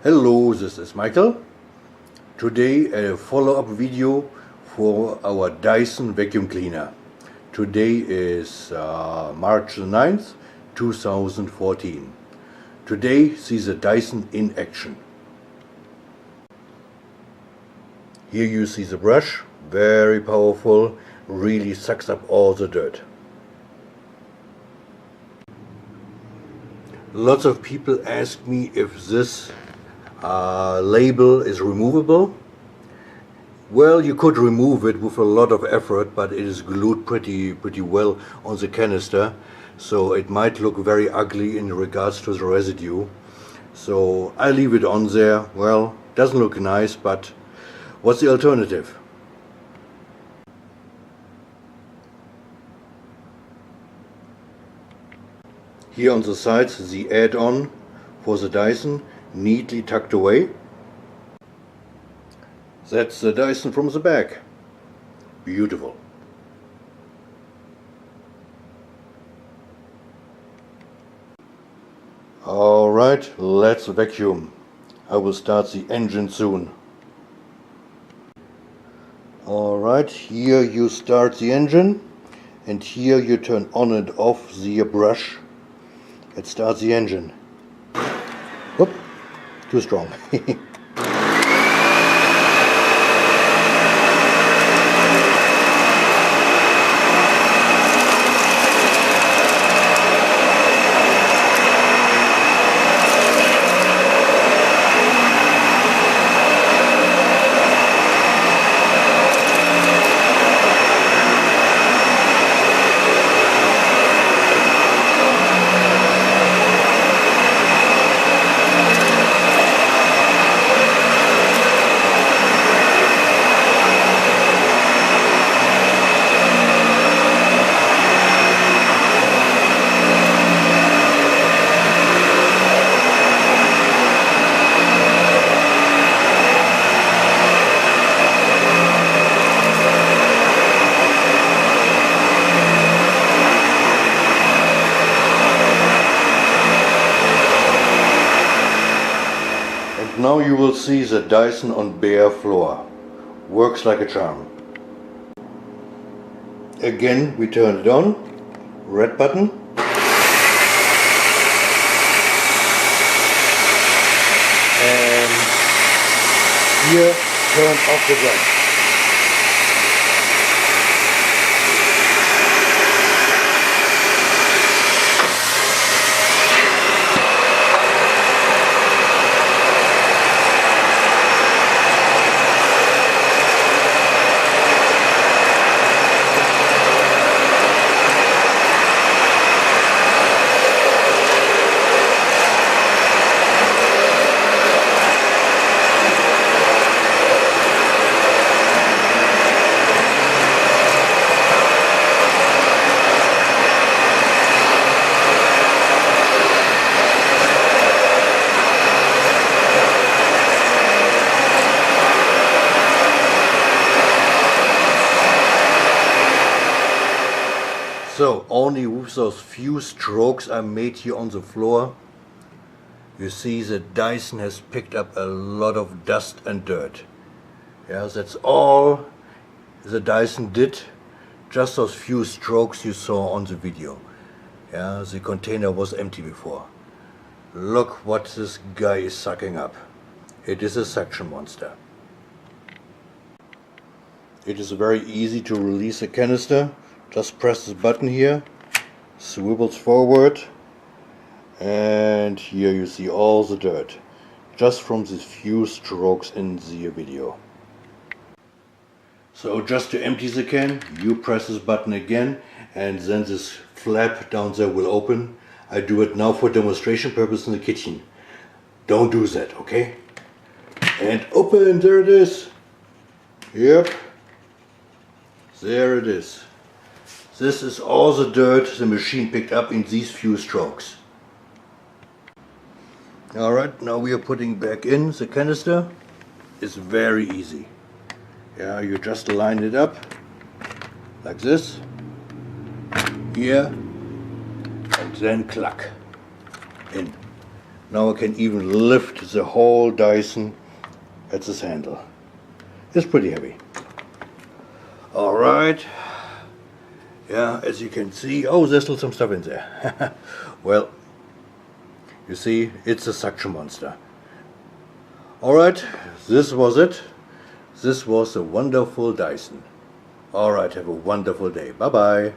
Hello, this is Michael. Today a follow-up video for our Dyson vacuum cleaner. Today is March the 9th, 2014. Today sees the Dyson in action. Here you see the brush, very powerful, really sucks up all the dirt. Lots of people ask me if this label is removable. Well, you could remove it with a lot of effort, but it is glued pretty well on the canister, so it might look very ugly in regards to the residue. So I leave it on there. Well, doesn't look nice, but what's the alternative? Here on the sides, the add-on for the Dyson, neatly tucked away. That's the Dyson from the back. Beautiful. Alright, let's vacuum. I will start the engine soon. Alright, here you start the engine, and here you turn on and off the brush. It starts the engine. Whoop, too strong. Now you will see the Dyson on bare floor. Works like a charm. Again, we turn it on. Red button. And here, turn off the brush. So only with those few strokes I made here on the floor, you see the Dyson has picked up a lot of dust and dirt. Yeah, that's all the Dyson did, just those few strokes you saw on the video. Yeah, the container was empty before. Look what this guy is sucking up. It is a suction monster. It is very easy to release the canister. Just press this button here, swivels forward, and here you see all the dirt, just from these few strokes in the video. So just to empty the can, you press this button again, and then this flap down there will open. I do it now for demonstration purpose in the kitchen. Don't do that, okay? And open, there it is. Yep, there it is. This is all the dirt the machine picked up in these few strokes. Alright, now we are putting back in the canister. It's very easy. Yeah, you just line it up like this. Here, and then cluck in. Now I can even lift the whole Dyson at this handle. It's pretty heavy. Alright. Yeah, as you can see, oh, there's still some stuff in there. Well, you see, it's a suction monster. Alright, this was it. This was a wonderful Dyson. Alright, have a wonderful day. Bye bye.